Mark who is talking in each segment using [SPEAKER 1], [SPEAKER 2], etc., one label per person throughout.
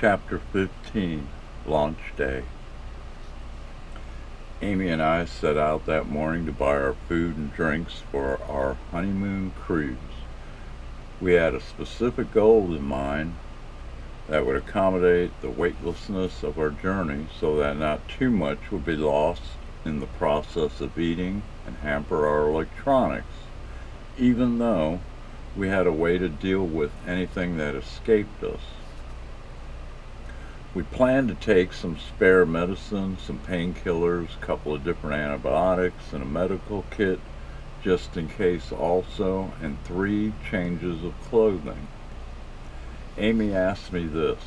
[SPEAKER 1] Chapter 15, Launch Day. Amy and I set out that morning to buy our food and drinks for our honeymoon cruise. We had a specific goal in mind that would accommodate the weightlessness of our journey so that not too much would be lost in the process of eating and hamper our electronics, even though we had a way to deal with anything that escaped us. We planned to take some spare medicine, some painkillers, a couple of different antibiotics, and a medical kit just in case also, and 3 changes of clothing. Amy asked me this: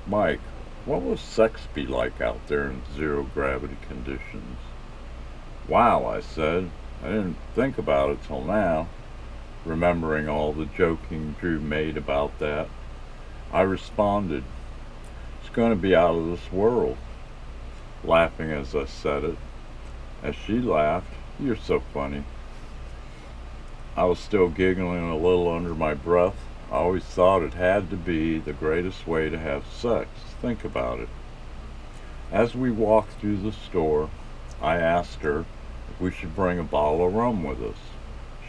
[SPEAKER 1] "Mike, what will sex be like out there in zero gravity conditions?" "Wow," I said. "I didn't think about it till now," remembering all the joking Drew made about that. I responded, "It's going to be out of this world," laughing as I said it. As she laughed, "You're so funny." I was still giggling a little under my breath. I always thought it had to be the greatest way to have sex. Think about it. As we walked through the store, I asked her if we should bring a bottle of rum with us.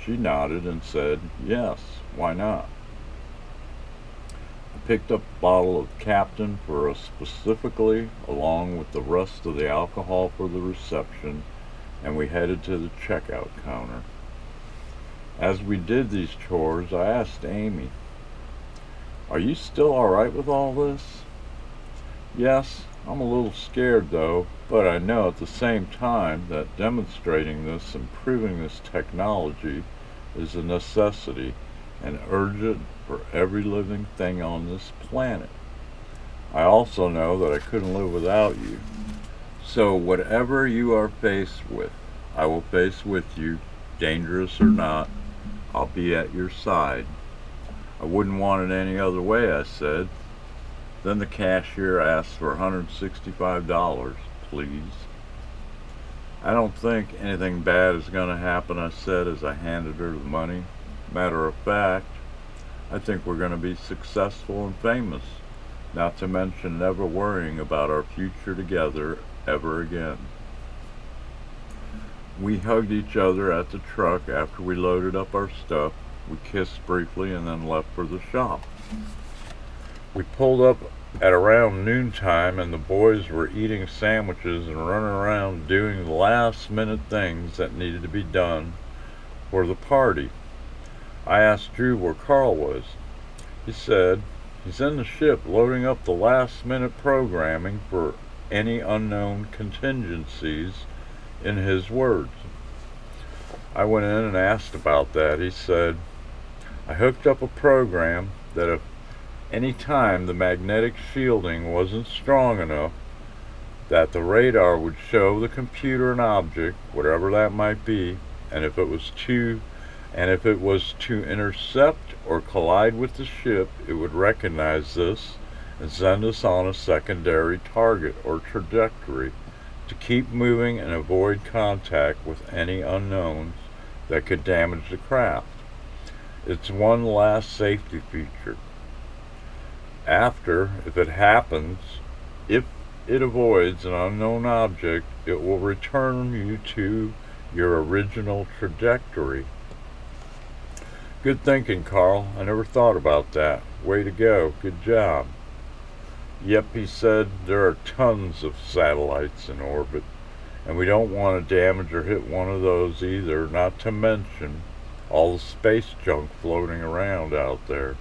[SPEAKER 1] She nodded and said, "Yes, why not?" I picked up a bottle of Captain for us specifically, along with the rest of the alcohol for the reception, and we headed to the checkout counter. As we did these chores, I asked Amy, "Are you still all right with all this?" "Yes, I'm a little scared though, but I know at the same time that demonstrating this and proving this technology is a necessity and urgent for every living thing on this planet. I also know that I couldn't live without you. So whatever you are faced with, I will face with you, dangerous or not. I'll be at your side." "I wouldn't want it any other way," I said. Then the cashier asked for $165, please. "I don't think anything bad is going to happen," I said as I handed her the money. "Matter of fact, I think we're going to be successful and famous, not to mention never worrying about our future together ever again." We hugged each other at the truck after we loaded up our stuff. We kissed briefly and then left for the shop. We pulled up at around noontime and the boys were eating sandwiches and running around doing the last minute things that needed to be done for the party. I asked Drew where Carl was. He said he's in the ship loading up the last minute programming for any unknown contingencies, in his words. I went in and asked about that. He said, "I hooked up a program that if any time the magnetic shielding wasn't strong enough, that the radar would show the computer an object, whatever that might be, and if it was to intercept or collide with the ship, it would recognize this and send us on a secondary target or trajectory to keep moving and avoid contact with any unknowns that could damage the craft. It's one last safety feature. After, if it avoids an unknown object, it will return you to your original trajectory." "Good thinking, Carl. I never thought about that. Way to go. Good job." "Yep," he said, "there are tons of satellites in orbit, and we don't want to damage or hit one of those either, not to mention all the space junk floating around out there."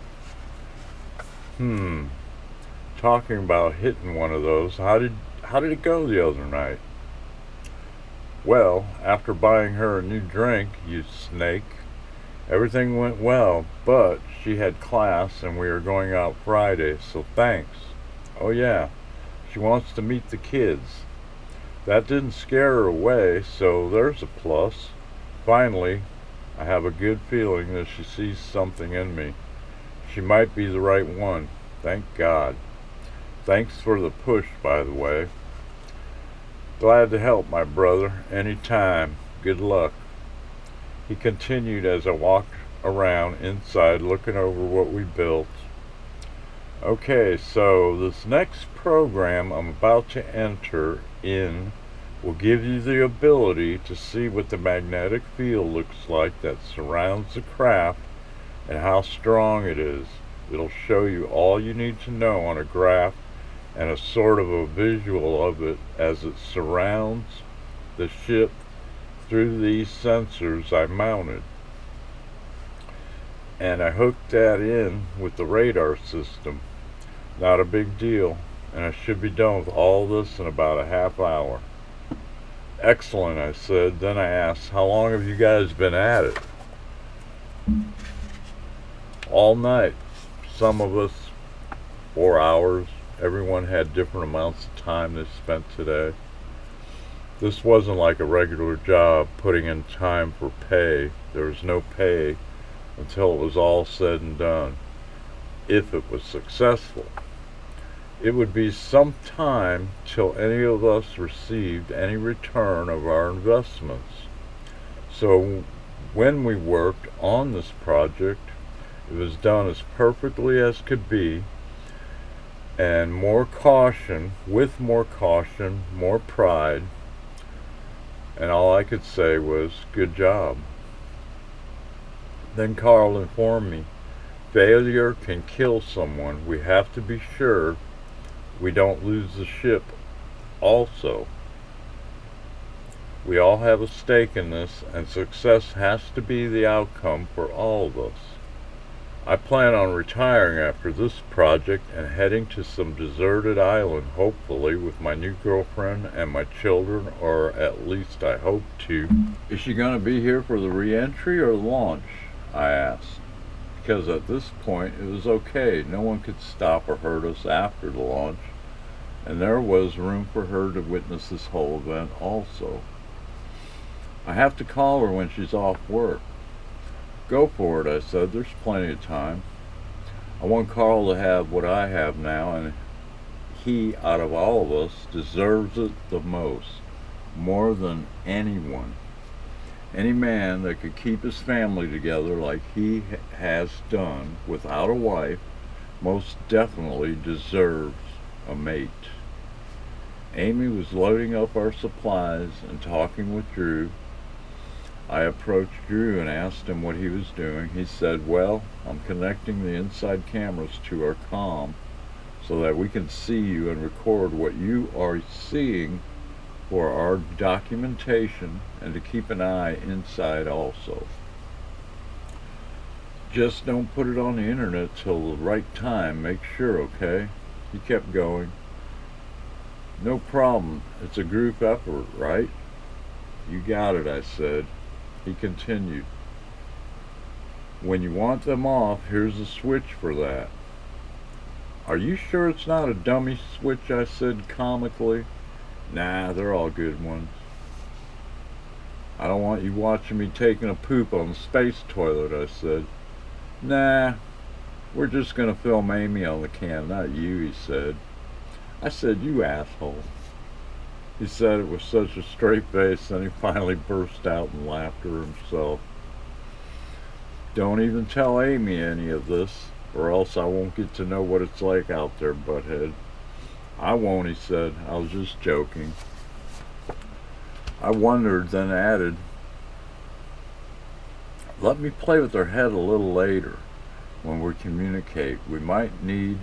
[SPEAKER 1] Talking about hitting one of those, how did it go the other night?" "Well, after buying her a new drink, you snake, everything went well, but she had class and we are going out Friday, so thanks. Oh yeah, she wants to meet the kids. That didn't scare her away, so there's a plus. Finally, I have a good feeling that she sees something in me. She might be the right one. Thank God. Thanks for the push, by the way. Glad to help, my brother. Any time. Good luck." He continued as I walked around inside looking over what we built. Okay, so this next program I'm about to enter in will give you the ability to see what the magnetic field looks like that surrounds the craft and how strong it is. It'll show you all you need to know on a graph and a sort of a visual of it as it surrounds the ship through these sensors I mounted. And I hooked that in with the radar system. Not a big deal, and I should be done with all this in about a half hour. Excellent, I said. Then I asked, how long have you guys been at it? All night. Some of us 4 hours. Everyone had different amounts of time they spent today. This wasn't like a regular job putting in time for pay. There was no pay until it was all said and done. If it was successful. It would be some time till any of us received any return of our investments. So when we worked on this project, it was done as perfectly as could be, and more caution, more pride, and all I could say was, good job. Then Carl informed me, failure can kill someone. We have to be sure we don't lose the ship also. We all have a stake in this, and success has to be the outcome for all of us. I plan on retiring after this project and heading to some deserted island, hopefully with my new girlfriend and my children, or at least I hope to. Is she going to be here for the re-entry or the launch? I asked. Because at this point it was okay. No one could stop or hurt us after the launch, and there was room for her to witness this whole event also. I have to call her when she's off work. Go for it, I said. There's plenty of time. I want Carl to have what I have now, and he, out of all of us, deserves it the most, more than anyone. Any man that could keep his family together like he has done without a wife most definitely deserves a mate. Amy was loading up our supplies and talking with Drew. I approached Drew and asked him what he was doing. He said, well, I'm connecting the inside cameras to our comm so that we can see you and record what you are seeing for our documentation, and to keep an eye inside also. Just don't put it on the internet till the right time. Make sure, okay? He kept going. No problem. It's a group effort, right? You got it, I said. He continued. When you want them off, here's a switch for that. Are you sure it's not a dummy switch? I said comically. Nah, they're all good ones. I don't want you watching me taking a poop on the space toilet, I said. Nah, we're just gonna film Amy on the cam, not you, he said. I said, you asshole. He said it with such a straight face, then he finally burst out in laughter himself. Don't even tell Amy any of this, or else I won't get to know what it's like out there, butthead. I won't, he said. I was just joking. I wondered, then added, let me play with her head a little later when we communicate. We might need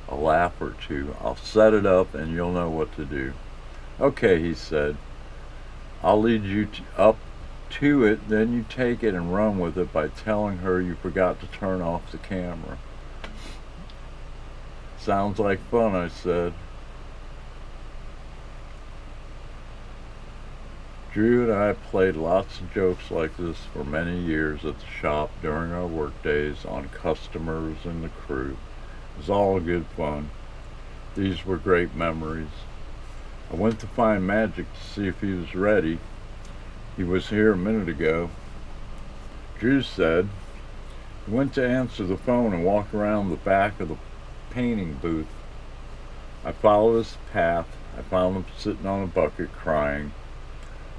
[SPEAKER 1] a laugh or two. I'll set it up and you'll know what to do. Okay, he said. I'll lead you up to it, then you take it and run with it by telling her you forgot to turn off the camera. Sounds like fun, I said. Drew and I played lots of jokes like this for many years at the shop during our work days on customers and the crew. It was all good fun. These were great memories. I went to find Magic to see if he was ready. He was here a minute ago. Drew said he went to answer the phone and walk around the back of the painting booth. I followed his path. I found him sitting on a bucket crying.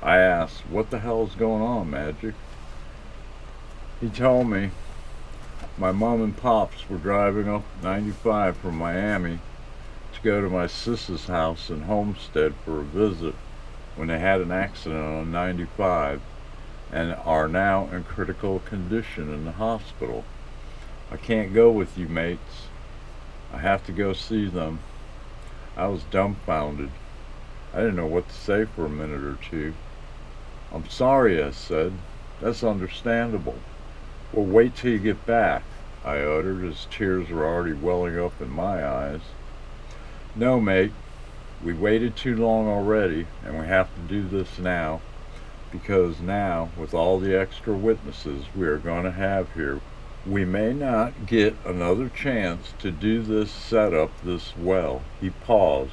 [SPEAKER 1] I asked, what the hell is going on, Magic? He told me, My mom and pops were driving up 95 from Miami to go to my sister's house in Homestead for a visit when they had an accident on 95 and are now in critical condition in the hospital. I can't go with you, mates. I have to go see them. I was dumbfounded. I didn't know what to say for a minute or two. I'm sorry, I said. That's understandable. Well, wait till you get back, I uttered as tears were already welling up in my eyes. No, mate. We waited too long already, and we have to do this now, because now, with all the extra witnesses we are going to have here, we may not get another chance to do this setup this well. He paused.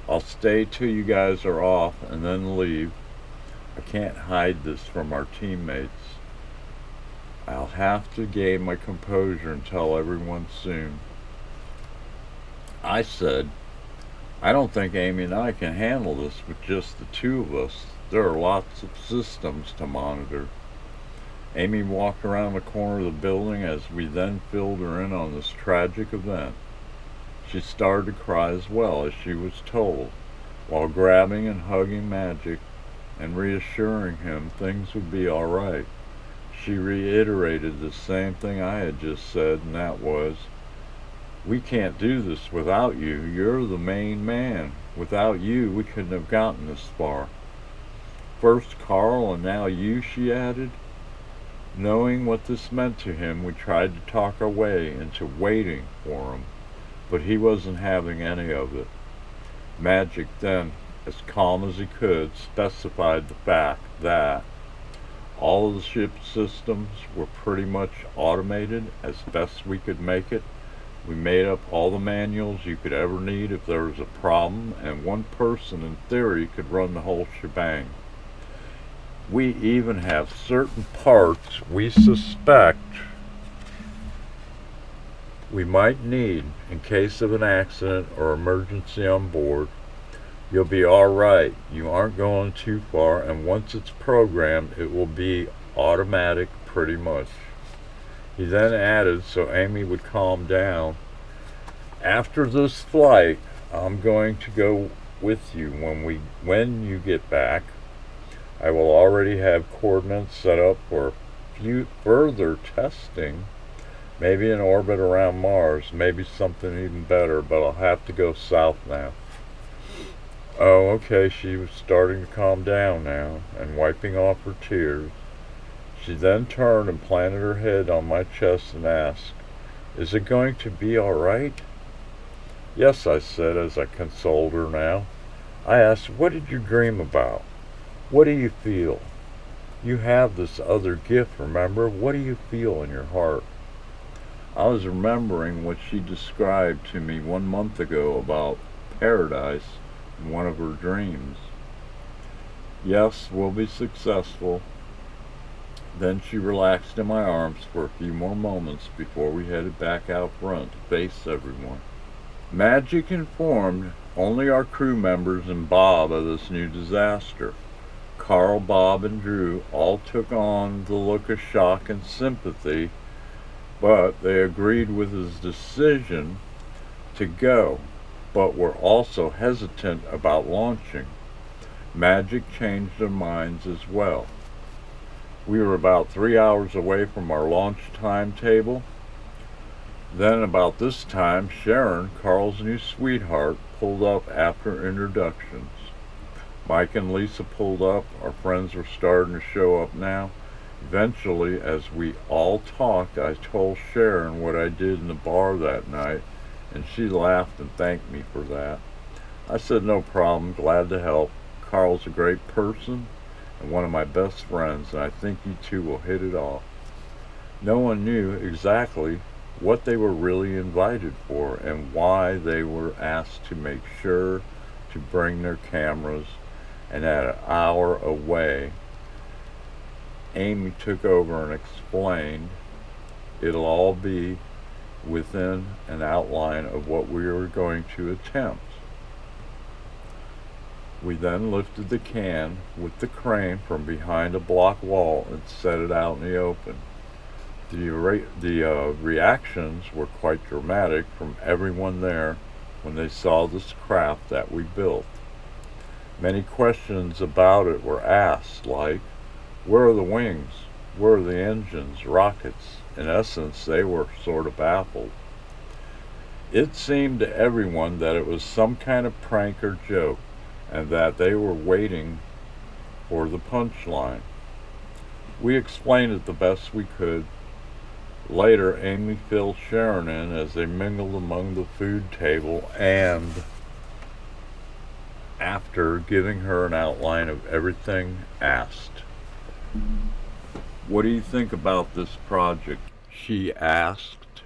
[SPEAKER 1] I'll stay till you guys are off and then leave. I can't hide this from our teammates. I'll have to gain my composure and tell everyone soon. I said, I don't think Amy and I can handle this with just the two of us. There are lots of systems to monitor. Amy walked around the corner of the building as we then filled her in on this tragic event. She started to cry as well, as she was told, while grabbing and hugging Magic and reassuring him things would be all right. She reiterated the same thing I had just said, and that was, we can't do this without you. You're the main man. Without you, we couldn't have gotten this far. First Carl and now you, she added. Knowing what this meant to him, we tried to talk our way into waiting for him, but he wasn't having any of it. Magic then, as calm as he could, specified the fact that all of the ship's systems were pretty much automated as best we could make it. We made up all the manuals you could ever need if there was a problem, and one person in theory could run the whole shebang. We even have certain parts we suspect we might need in case of an accident or emergency on board. You'll be all right. You aren't going too far, and once it's programmed, it will be automatic pretty much. He then added, so Amy would calm down, after this flight, I'm going to go with you when you get back. I will already have coordinates set up for further testing, maybe an orbit around Mars, maybe something even better, but I'll have to go south now. Oh, okay, she was starting to calm down now, and wiping off her tears. She then turned and planted her head on my chest and asked, is it going to be all right? Yes, I said as I consoled her now. I asked, what did you dream about? What do you feel? You have this other gift, remember? What do you feel in your heart? I was remembering what she described to me 1 month ago about paradise in one of her dreams. Yes, we'll be successful. Then she relaxed in my arms for a few more moments before we headed back out front to face everyone. Magic informed only our crew members and Bob of this new disaster. Carl, Bob, and Drew all took on the look of shock and sympathy, but they agreed with his decision to go, but were also hesitant about launching. Magic changed their minds as well. We were about 3 hours away from our launch timetable. Then about this time, Sharon, Carl's new sweetheart, pulled up after introductions. Mike and Lisa pulled up. Our friends were starting to show up now. Eventually, as we all talked, I told Sharon what I did in the bar that night, and she laughed and thanked me for that. I said, no problem, glad to help. Carl's a great person and one of my best friends, and I think you two will hit it off. No one knew exactly what they were really invited for and why they were asked to make sure to bring their cameras, and at an hour away, Amy took over and explained it'll all be within an outline of what we were going to attempt. We then lifted the can with the crane from behind a block wall and set it out in the open. The reactions were quite dramatic from everyone there when they saw this craft that we built. Many questions about it were asked, like, where are the wings? Where are the engines, rockets? In essence, they were sort of baffled. It seemed to everyone that it was some kind of prank or joke, and that they were waiting for the punchline. We explained it the best we could. Later, Amy filled Sharon in as they mingled among the food table, and after giving her an outline of everything, asked, "What do you think about this project?" she asked.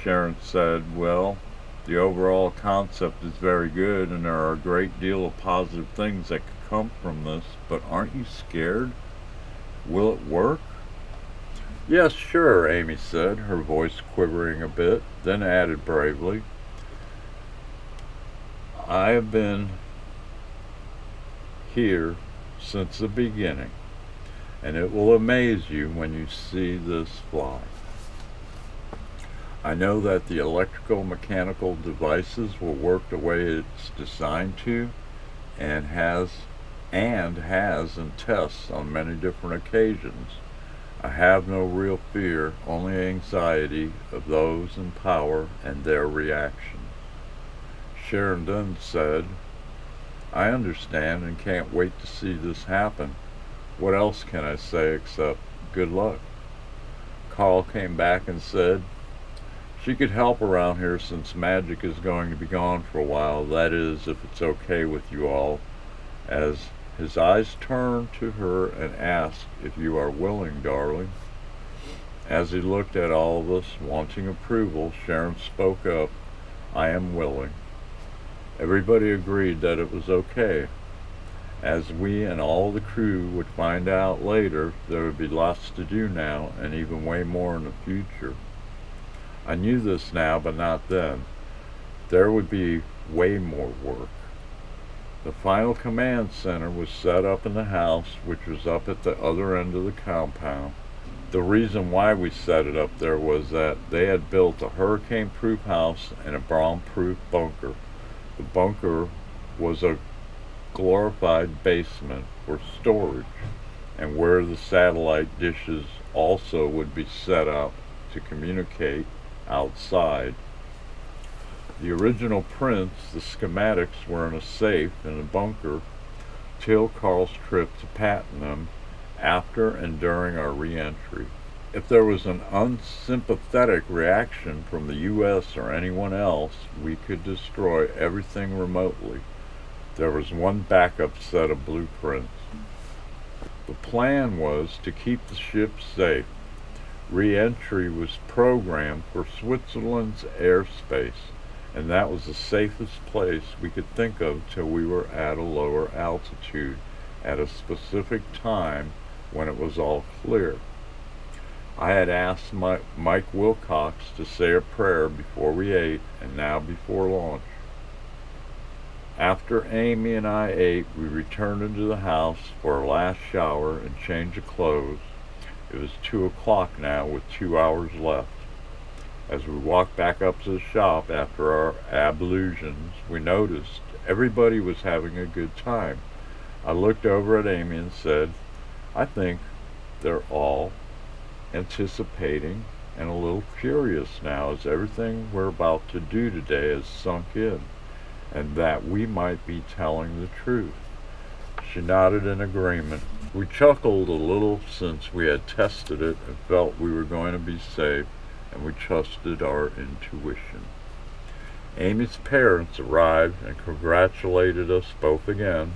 [SPEAKER 1] Sharon said, "Well, the overall concept is very good, and there are a great deal of positive things that could come from this, but aren't you scared? Will it work?" "Yes, sure," Amy said, her voice quivering a bit, then added bravely, "I have been here since the beginning, and it will amaze you when you see this fly. I know that the electrical mechanical devices will work the way it's designed to, and has in tests on many different occasions. I have no real fear, only anxiety of those in power and their reactions." Sharon then said, "I understand and can't wait to see this happen. What else can I say except good luck?" Carl came back and said, "She could help around here since Magic is going to be gone for a while, that is, if it's okay with you all," as his eyes turned to her and asked, "If you are willing, darling." As he looked at all of us, wanting approval, Sharon spoke up, "I am willing." Everybody agreed that it was okay. As we and all the crew would find out later, there would be lots to do now, and even way more in the future. I knew this now, but not then. There would be way more work. The final command center was set up in the house, which was up at the other end of the compound. The reason why we set it up there was that they had built a hurricane-proof house and a bomb-proof bunker. The bunker was a glorified basement for storage, and where the satellite dishes also would be set up to communicate outside. The original prints, the schematics, were in a safe in the bunker till Carl's trip to patent them after and during our re-entry. If there was an unsympathetic reaction from the U.S. or anyone else, we could destroy everything remotely. There was one backup set of blueprints. The plan was to keep the ship safe. Re-entry was programmed for Switzerland's airspace, and that was the safest place we could think of till we were at a lower altitude at a specific time when it was all clear. I had asked Mike Wilcox to say a prayer before we ate, and now before launch. After Amy and I ate, we returned into the house for our last shower and change of clothes. It was 2 o'clock now, with 2 hours left. As we walked back up to the shop after our ablutions, we noticed everybody was having a good time. I looked over at Amy and said, "I think they're all anticipating and a little curious now, as everything we're about to do today has sunk in, and that we might be telling the truth." She nodded in agreement. We chuckled a little since we had tested it and felt we were going to be safe, and we trusted our intuition. Amy's parents arrived and congratulated us both again.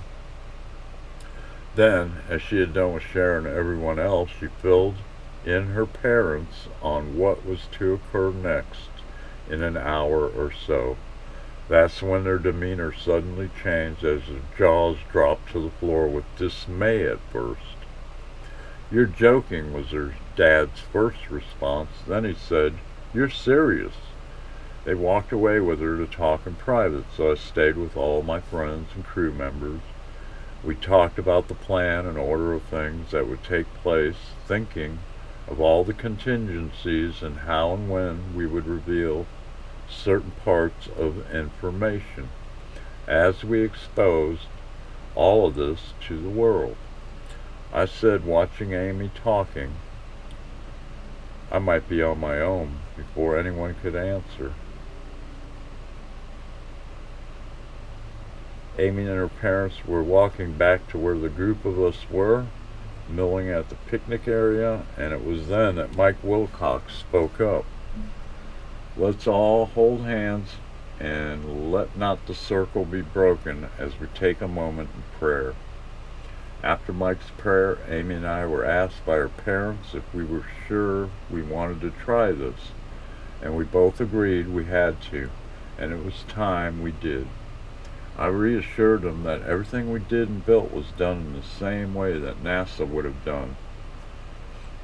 [SPEAKER 1] Then, as she had done with Sharon and everyone else, she filled in her parents on what was to occur next in an hour or so. That's when their demeanor suddenly changed, as their jaws dropped to the floor with dismay at first. "You're joking," was their dad's first response. Then he said, "You're serious." They walked away with her to talk in private, so I stayed with all my friends and crew members. We talked about the plan and order of things that would take place, thinking of all the contingencies and how and when we would reveal certain parts of information as we exposed all of this to the world. I said, watching Amy talking, I might be on my own before anyone could answer. Amy and her parents were walking back to where the group of us were, milling at the picnic area, and it was then that Mike Wilcox spoke up. Let's all hold hands and let not the circle be broken as we take a moment in prayer. After Mike's prayer, Amy and I were asked by our parents if we were sure we wanted to try this, and we both agreed we had to, and it was time we did. I reassured them that everything we did and built was done in the same way that NASA would have done.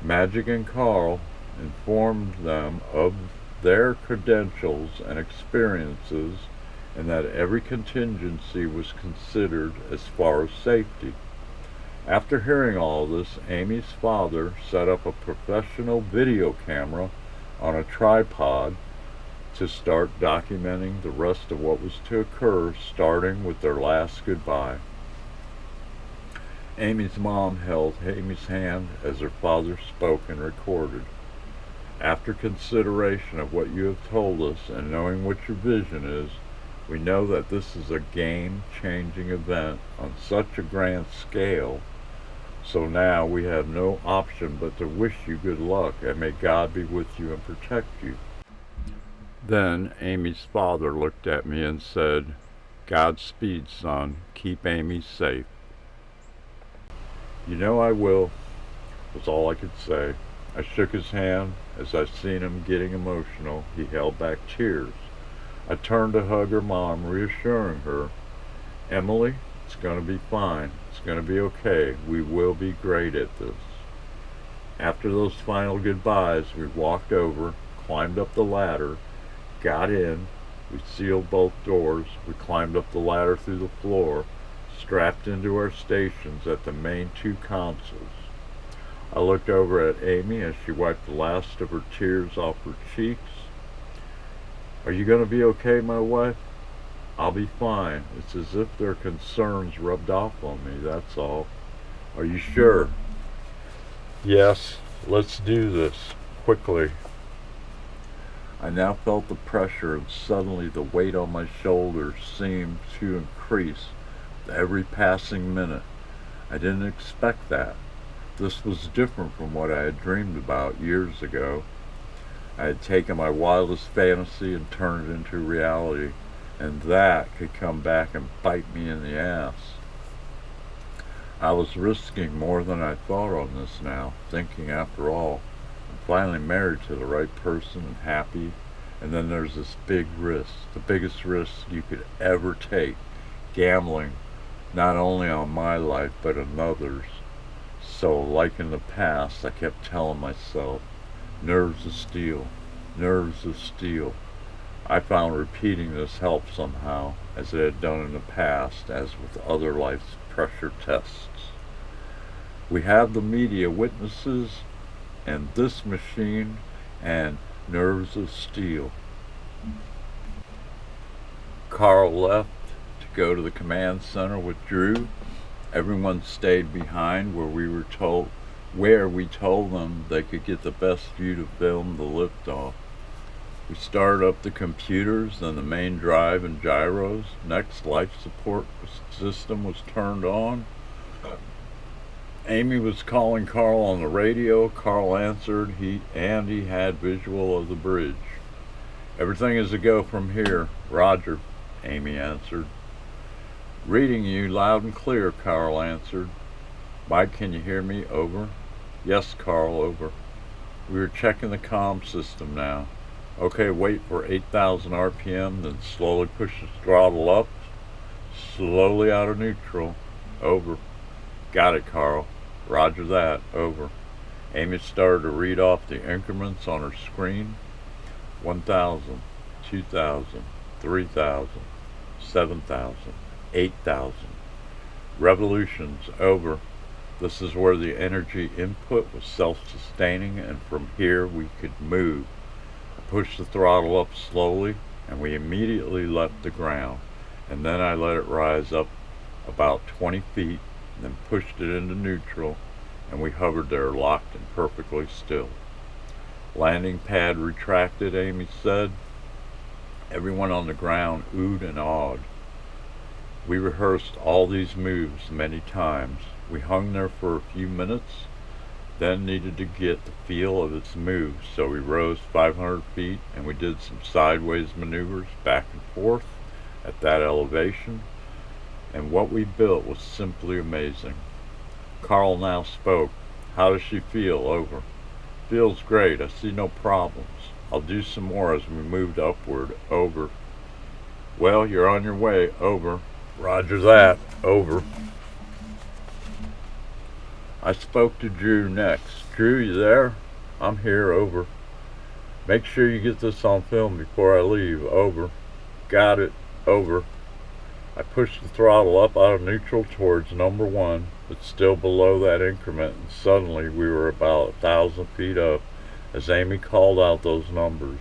[SPEAKER 1] Magic and Carl informed them of their credentials and experiences, and that every contingency was considered as far as safety. After hearing all this, Amy's father set up a professional video camera on a tripod to start documenting the rest of what was to occur, starting with their last goodbye. Amy's mom held Amy's hand as her father spoke and recorded. After consideration of what you have told us and knowing what your vision is, we know that this is a game-changing event on such a grand scale. So now we have no option but to wish you good luck, and may God be with you and protect you. Then Amy's father looked at me and said, Godspeed, son. Keep Amy safe. You know I will, was all I could say. I shook his hand. As I seen him getting emotional, he held back tears. I turned to hug her mom, reassuring her, Emily, it's going to be fine. It's going to be okay. We will be great at this. After those final goodbyes, we walked over, climbed up the ladder, got in, we sealed both doors, we climbed up the ladder through the floor, strapped into our stations at the main two consoles. I looked over at Amy as she wiped the last of her tears off her cheeks. Are you going to be okay, my wife? I'll be fine. It's as if their concerns rubbed off on me, that's all. Are you sure? Yes, let's do this, quickly. I now felt the pressure, and suddenly the weight on my shoulders seemed to increase with every passing minute. I didn't expect that. This was different from what I had dreamed about years ago. I had taken my wildest fantasy and turned it into reality, and that could come back and bite me in the ass. I was risking more than I thought on this now, thinking after all, I'm finally married to the right person and happy, and then there's this big risk, the biggest risk you could ever take, gambling not only on my life but another's. So, like in the past, I kept telling myself, nerves of steel, nerves of steel. I found repeating this helped somehow, as it had done in the past, as with other life's pressure tests. We have the media witnesses, and this machine, and nerves of steel. Carl left to go to the command center with Drew. Everyone stayed behind where we told them they could get the best view to film the liftoff. We started up the computers and the main drive and gyros. Next, life support system was turned on. Amy was calling Carl on the radio. Carl answered, he had visual of the bridge. Everything is a go from here. Roger, Amy answered. Reading you loud and clear, Carl answered. Mike, can you hear me? Over. Yes, Carl, over. We are checking the comm system now. Okay, wait for 8,000 RPM, then slowly push the throttle up. Slowly out of neutral. Over. Got it, Carl. Roger that. Over. Amy started to read off the increments on her screen. 1,000, 2,000, 3,000, 7,000, 8,000. Revolutions, over. This is where the energy input was self-sustaining, and from here we could move. I pushed the throttle up slowly, and we immediately left the ground, and then I let it rise up about 20 feet, and then pushed it into neutral, and we hovered there locked and perfectly still. Landing pad retracted, Amy said. Everyone on the ground oohed and awed. We rehearsed all these moves many times. We hung there for a few minutes, then needed to get the feel of its moves, so we rose 500 feet and we did some sideways maneuvers back and forth at that elevation, and what we built was simply amazing. Carl now spoke. How does she feel? Over. Feels great. I see no problems. I'll do some more as we moved upward. Over. Well, you're on your way. Over. Roger that. Over. I spoke to Drew next. Drew, you there? I'm here. Over. Make sure you get this on film before I leave. Over. Got it. Over. I pushed the throttle up out of neutral towards number 1, but still below that increment, and suddenly we were about 1,000 feet up as Amy called out those numbers.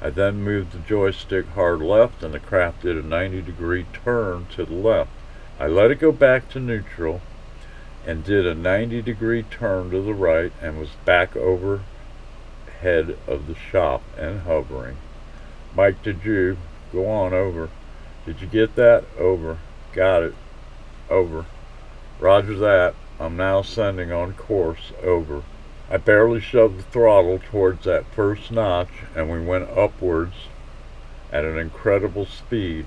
[SPEAKER 1] I then moved the joystick hard left, and the craft did a 90-degree turn to the left. I let it go back to neutral and did a 90-degree turn to the right and was back over head of the shop and hovering. Mike to Drew, go on. Over. Did you get that? Over. Got it. Over. Roger that. I'm now sending on course. Over. I barely shoved the throttle towards that first notch, and we went upwards at an incredible speed.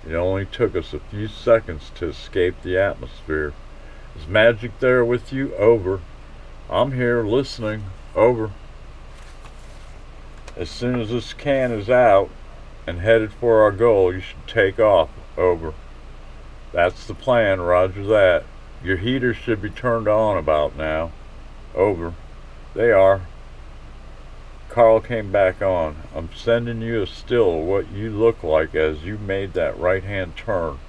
[SPEAKER 1] It only took us a few seconds to escape the atmosphere. Is Magic there with you? Over. I'm here listening. Over. As soon as this can is out and headed for our goal, you should take off. Over. That's the plan. Roger that. Your heaters should be turned on about now. Over. They are. Carl came back on. I'm sending you a still of what you look like as you made that right-hand turn.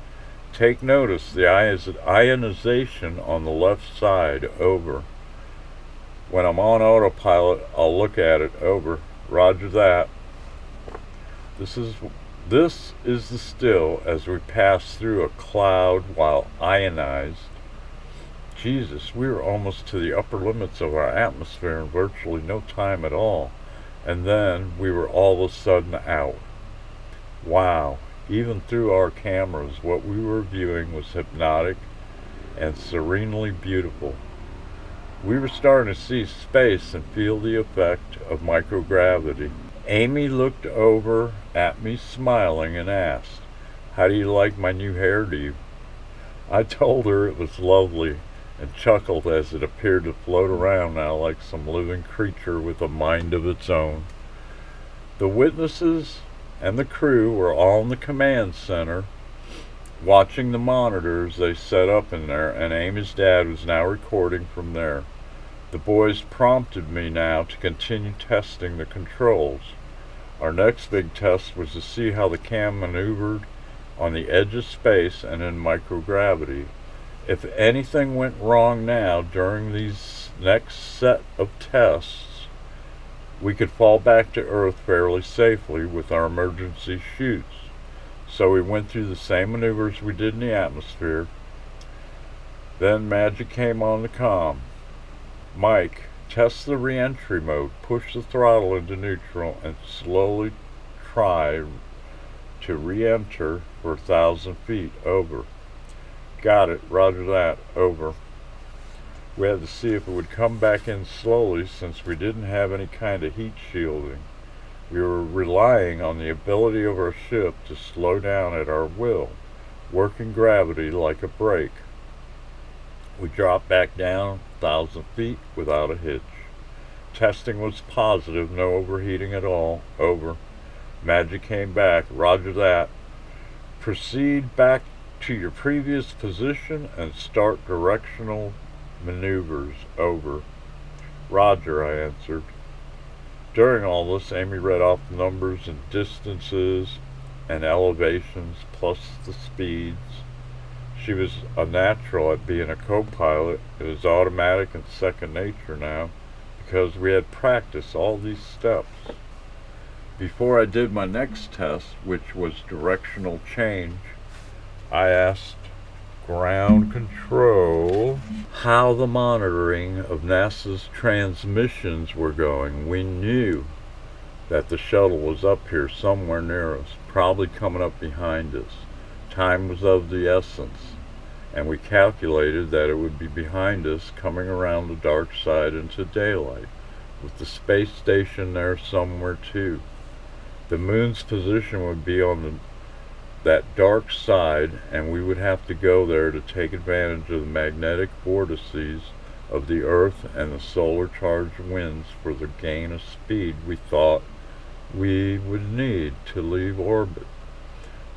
[SPEAKER 1] Take notice the ionization on the left side. Over. When I'm on autopilot, I'll look at it. Over. Roger that. This is the still as we pass through a cloud while ionized. Jesus, we were almost to the upper limits of our atmosphere in virtually no time at all. And then we were all of a sudden out. Wow, even through our cameras, what we were viewing was hypnotic and serenely beautiful. We were starting to see space and feel the effect of microgravity. Amy looked over at me smiling and asked, "How do you like my new hairdo?" I told her it was lovely and chuckled as it appeared to float around now like some living creature with a mind of its own. The witnesses and the crew were all in the command center watching the monitors they set up in there, and Amy's dad was now recording from there. The boys prompted me now to continue testing the controls. Our next big test was to see how the cam maneuvered on the edge of space and in microgravity. If anything went wrong now during these next set of tests, we could fall back to Earth fairly safely with our emergency chutes. So we went through the same maneuvers we did in the atmosphere. Then Magic came on the comm. Mike, test the re-entry mode. Push the throttle into neutral and slowly try to re-enter for 1,000 feet. Over. Got it. Roger that. Over. We had to see if it would come back in slowly since we didn't have any kind of heat shielding. We were relying on the ability of our ship to slow down at our will, working gravity like a brake. We dropped back down 1,000 feet without a hitch. Testing was positive, no overheating at all. Over. Magic came back. Roger that. Proceed back to your previous position and start directional maneuvers. Over. Roger, I answered. During all this, Amy read off the numbers and distances and elevations plus the speeds. she was a natural at being a co-pilot. It was automatic and second nature now because we had practiced all these steps. Before I did my next test, which was directional change, I asked ground control how the monitoring of NASA's transmissions were going. We knew that the shuttle was up here somewhere near us, probably coming up behind us. Time was of the essence, and we calculated that it would be behind us coming around the dark side into daylight, with the space station there somewhere too. The moon's position would be on that dark side, and we would have to go there to take advantage of the magnetic vortices of the Earth and the solar charged winds for the gain of speed we thought we would need to leave orbit.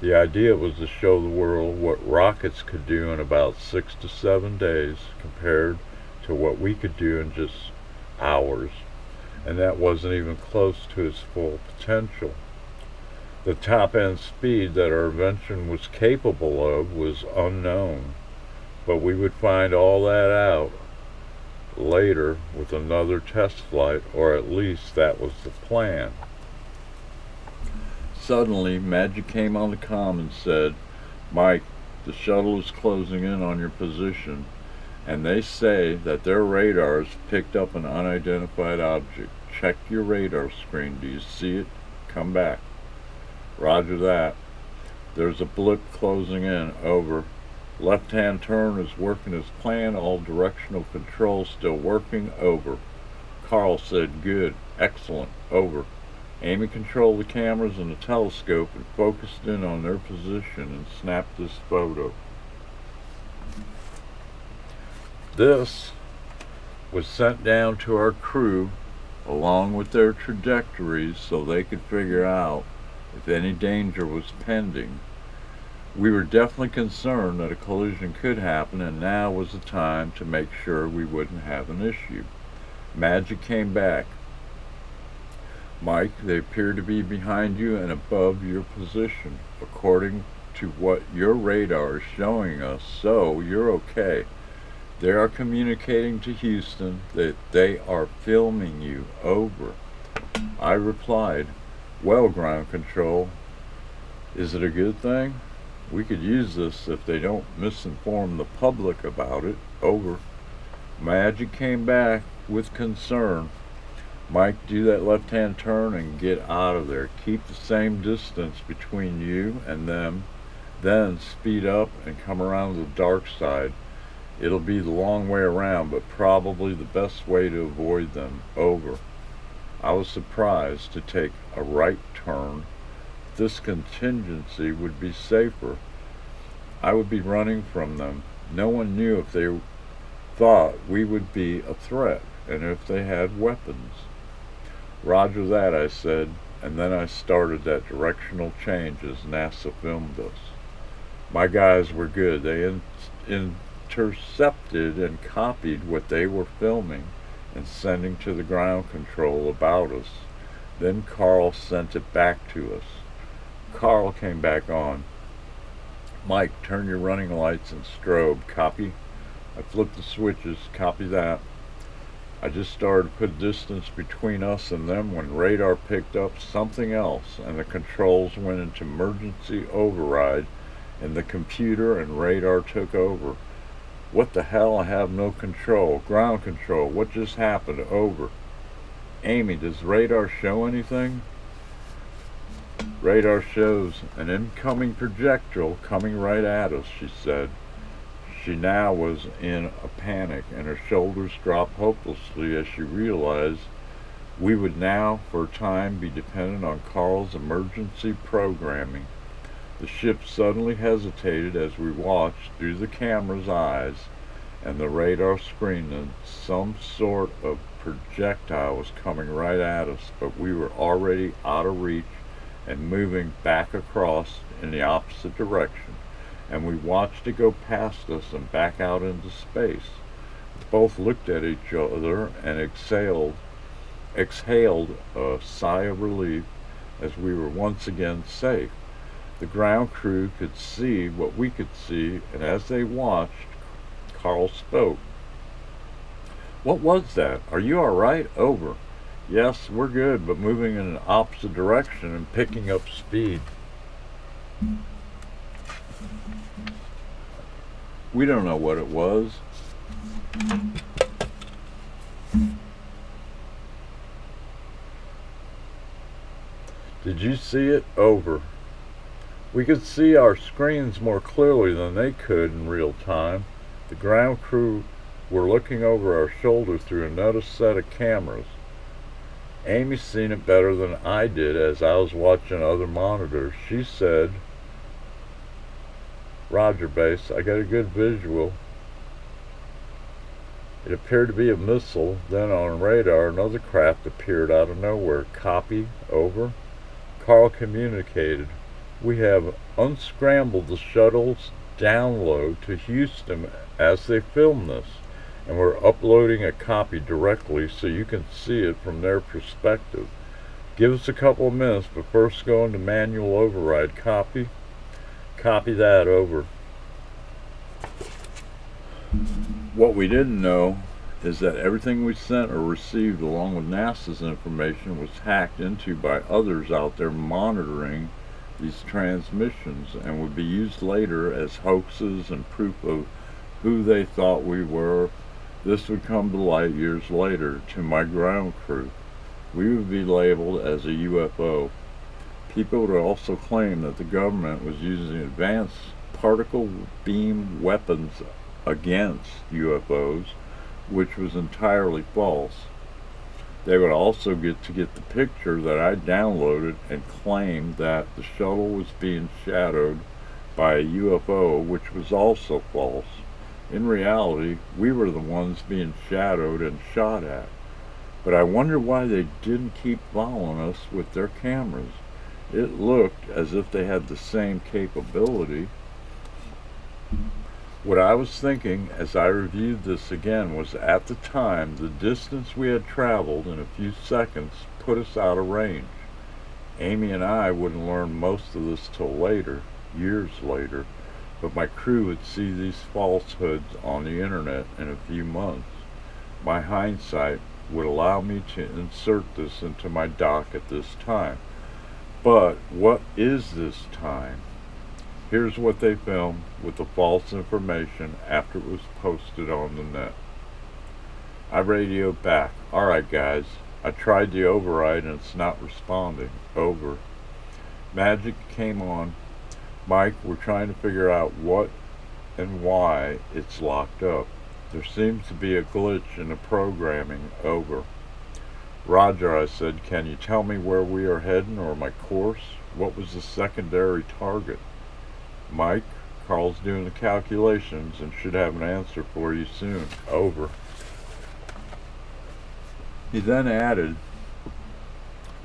[SPEAKER 1] The idea was to show the world what rockets could do in about 6 to 7 days compared to what we could do in just hours, and that wasn't even close to its full potential. The top end speed that our invention was capable of was unknown, but we would find all that out later with another test flight, or at least that was the plan. Suddenly, Magic came on the comm and said, "Mike, the shuttle is closing in on your position, and they say that their radars picked up an unidentified object. Check your radar screen. Do you see it? Come back." Roger that. There's a blip closing in. Over. Left-hand turn is working as planned. All directional control still working. Over. Carl said, "Good. Excellent. Over." Amy controlled the cameras and the telescope and focused in on their position and snapped this photo. This was sent down to our crew along with their trajectories so they could figure out if any danger was pending. We were definitely concerned that a collision could happen, and now was the time to make sure we wouldn't have an issue. Magic came back. "Mike, they appear to be behind you and above your position, according to what your radar is showing us, so you're okay. They are communicating to Houston that they are filming you. Over." I replied, "Well, ground control, is it a good thing? We could use this if they don't misinform the public about it. Over." Magic came back with concern. "Mike, do that left-hand turn and get out of there. Keep the same distance between you and them, then speed up and come around the dark side. It'll be the long way around, but probably the best way to avoid them. Over." I was surprised to take a right turn. This contingency would be safer. I would be running from them. No one knew if they thought we would be a threat and if they had weapons. "Roger that," I said, and then I started that directional change as NASA filmed us. My guys were good. They intercepted and copied what they were filming and sending to the ground control about us. Then Carl sent it back to us. Carl came back on. "Mike, turn your running lights and strobe. Copy?" I flipped the switches. Copy that. I just started to put distance between us and them when radar picked up something else and the controls went into emergency override and the computer and radar took over. "What the hell? I have no control. Ground control, what just happened? Over." "Amy, does radar show anything?" "Radar shows an incoming projectile coming right at us," she said. She now was in a panic, and her shoulders dropped hopelessly as she realized we would now, for a time, be dependent on Carl's emergency programming. The ship suddenly hesitated as we watched through the camera's eyes, and the radar screen that some sort of projectile was coming right at us, but we were already out of reach and moving back across in the opposite direction, and we watched it go past us and back out into space. We both looked at each other and exhaled a sigh of relief as we were once again safe. The ground crew could see what we could see, and as they watched, Carl spoke. "What was that? Are you all right? Over." "Yes, we're good, but moving in an opposite direction and picking up speed." We don't know what it was. "Did you see it?" Over. We could see our screens more clearly than they could in real time. The ground crew were looking over our shoulder through another set of cameras. Amy seen it better than I did as I was watching other monitors. She said, "Roger, base, I got a good visual. It appeared to be a missile. Then on radar, another craft appeared out of nowhere. Copy. Over." Carl communicated, "We have unscrambled the shuttle's download to Houston as they film this, and we're uploading a copy directly so you can see it from their perspective. Give us a couple of minutes, but first go into manual override. Copy." "Copy that." Over. What we didn't know is that everything we sent or received along with NASA's information was hacked into by others out there monitoring these transmissions and would be used later as hoaxes and proof of who they thought we were. This would come to light years later to my ground crew. We would be labeled as a UFO. People would also claim that the government was using advanced particle beam weapons against UFOs, which was entirely false. They would also get the picture that I downloaded and claimed that the shuttle was being shadowed by a UFO, which was also false. In reality, we were the ones being shadowed and shot at. But I wonder why they didn't keep following us with their cameras. It looked as if they had the same capability. What I was thinking as I reviewed this again was, at the time, the distance we had traveled in a few seconds put us out of range. Amy and I wouldn't learn most of this till later, years later, but my crew would see these falsehoods on the internet in a few months. My hindsight would allow me to insert this into my doc at this time. But what is this time? Here's what they filmed with the false information after it was posted on the net. I radioed back. "All right, guys, I tried the override and it's not responding." Over. Magic came on. "Mike, we're trying to figure out what and why it's locked up. There seems to be a glitch in the programming." Over. "Roger," I said. "Can you tell me where we are heading or my course? What was the secondary target?" "Mike, Carl's doing the calculations and should have an answer for you soon." Over. He then added,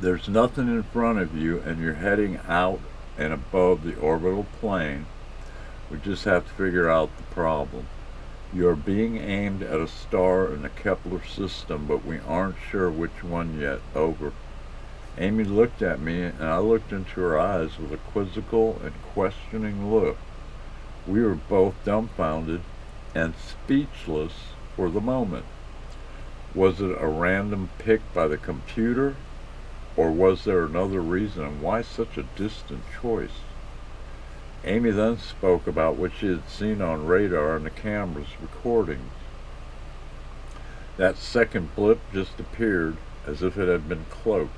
[SPEAKER 1] "There's nothing in front of you and you're heading out and above the orbital plane. We just have to figure out the problem. You are being aimed at a star in the Kepler system, but we aren't sure which one yet." Over. Amy looked at me and I looked into her eyes with a quizzical and questioning look. We were both dumbfounded and speechless for the moment. Was it a random pick by the computer, or was there another reason, and why such a distant choice? Amy then spoke about what she had seen on radar and the camera's recordings. That second blip just appeared as if it had been cloaked.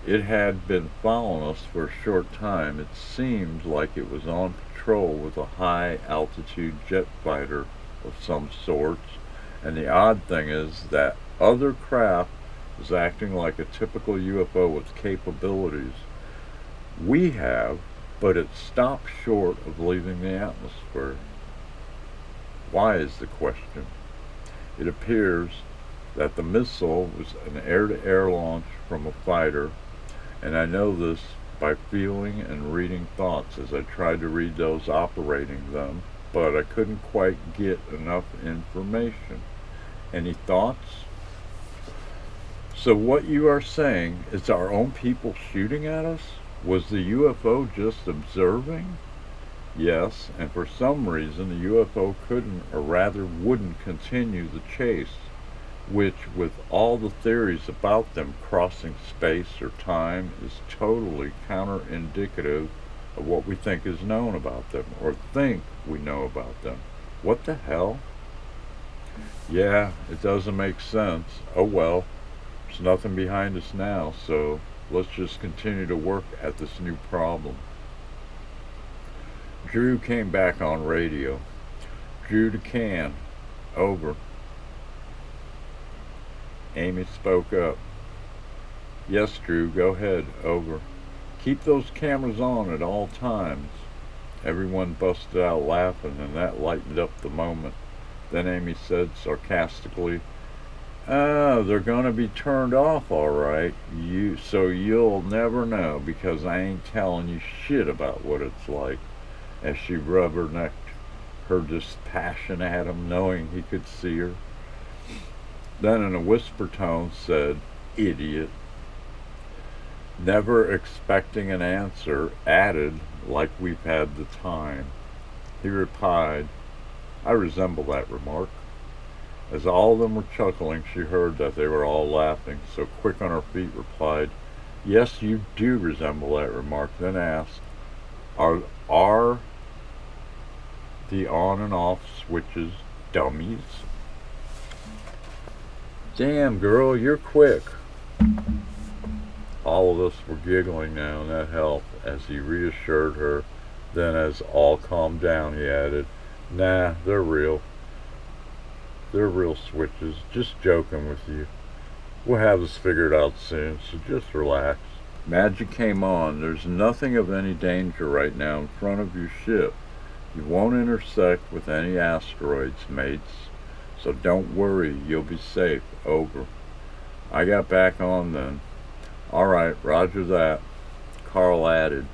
[SPEAKER 1] It had been following us for a short time. It seemed like it was on patrol with a high-altitude jet fighter of some sorts, and the odd thing is that other craft was acting like a typical UFO with capabilities we have, but it stopped short of leaving the atmosphere. Why is the question. It appears that the missile was an air-to-air launch from a fighter, and I know this by feeling and reading thoughts as I tried to read those operating them, but I couldn't quite get enough information. Any thoughts? So what you are saying is our own people shooting at us? Was the UFO just observing? Yes, and for some reason the UFO couldn't, or rather wouldn't, continue the chase, which, with all the theories about them crossing space or time, is totally counterindicative of what we think is known about them, or think we know about them. What the hell? Yeah, it doesn't make sense. Oh well, there's nothing behind us now, so let's just continue to work at this new problem. Drew came back on radio. Drew to Can. Over. Amy spoke up. Yes, Drew, go ahead. Over. Keep those cameras on at all times. Everyone busted out laughing, and that lightened up the moment. Then Amy said sarcastically, they're gonna be turned off all right, so you'll never know, because I ain't telling you shit about what it's like, as she rubbernecked her dispassion at him, knowing he could see her. Then in a whisper tone said, idiot. Never expecting an answer, added, like we've had the time. He replied, I resemble that remark. As all of them were chuckling, she heard that they were all laughing, so quick on her feet replied, yes, you do resemble that remark, then asked, are the on and off switches dummies? Damn, girl, you're quick. All of us were giggling now, and that helped, as he reassured her. Then, as all calmed down, he added, nah, they're real. They're real switches. Just joking with you. We'll have this figured out soon, so just relax. Magic came on. There's nothing of any danger right now in front of your ship. You won't intersect with any asteroids, mates. So don't worry, you'll be safe. Over. I got back on then. All right, roger that. Carl added,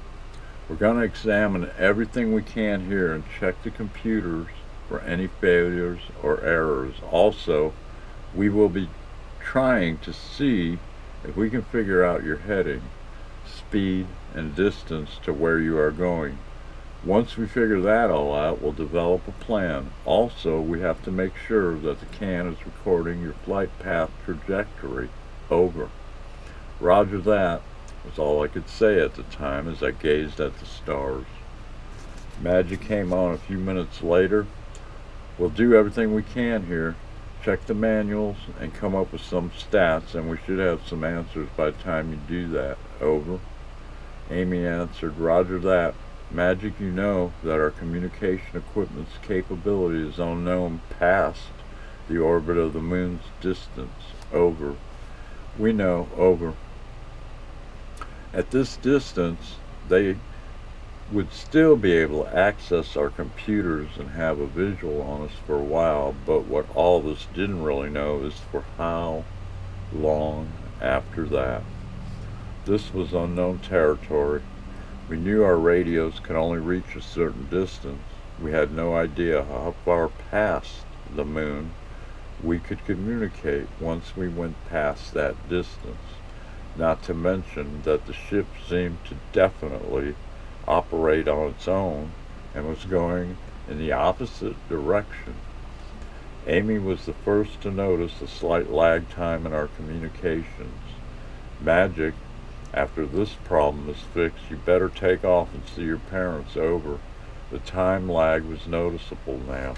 [SPEAKER 1] we're going to examine everything we can here and check the computers for any failures or errors. Also, we will be trying to see if we can figure out your heading, speed, and distance to where you are going. Once we figure that all out, we'll develop a plan. Also, we have to make sure that the can is recording your flight path trajectory. Over. Roger that, was all I could say at the time as I gazed at the stars. Magic came on a few minutes later. We'll do everything we can here, check the manuals, and come up with some stats, and we should have some answers by the time you do that. Over. Amy answered, roger that. Magic, you know that our communication equipment's capability is unknown past the orbit of the moon's distance. Over. We know. Over. At this distance, they would still be able to access our computers and have a visual on us for a while, but what all of us didn't really know is for how long after that. This was unknown territory. We knew our radios could only reach a certain distance. We had no idea how far past the moon we could communicate once we went past that distance. Not to mention that the ship seemed to definitely operate on its own and was going in the opposite direction. Amy was the first to notice a slight lag time in our communications. Magic, after this problem is fixed, you better take off and see your parents. Over. The time lag was noticeable now.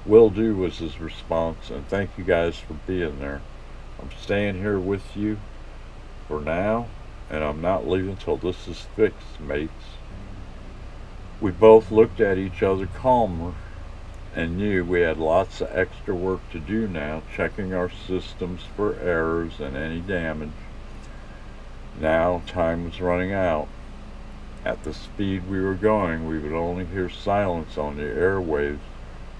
[SPEAKER 1] Will do, was his response, and thank you guys for being there. I'm staying here with you for now, and I'm not leaving till this is fixed, mates. We both looked at each other calmer and knew we had lots of extra work to do now, checking our systems for errors and any damage. Now time was running out. At the speed we were going, we would only hear silence on the airwaves,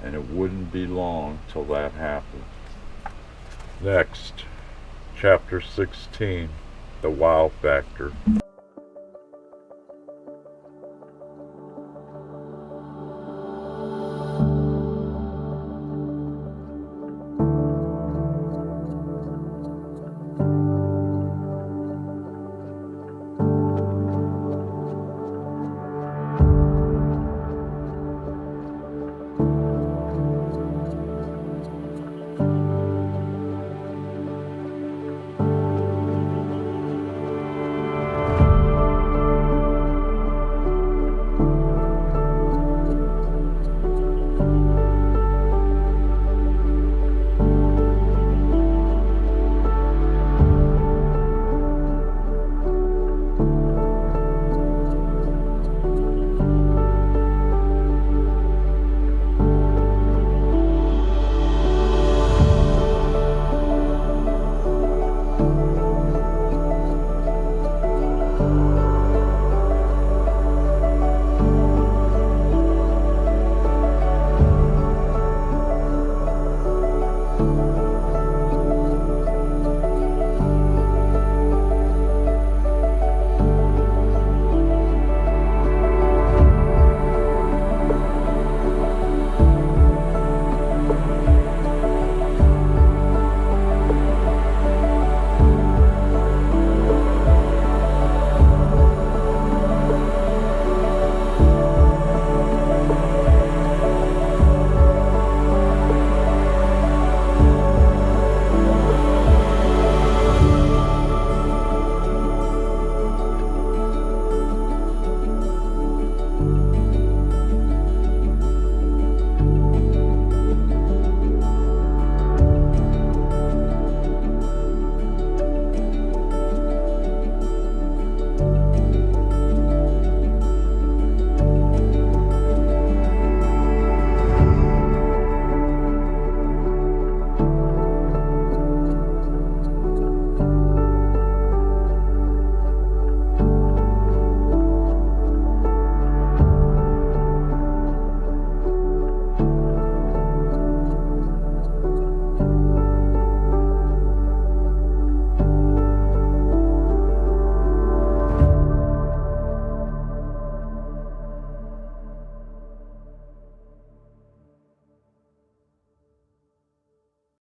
[SPEAKER 1] and it wouldn't be long till that happened. Next, Chapter 16, The Wow Factor.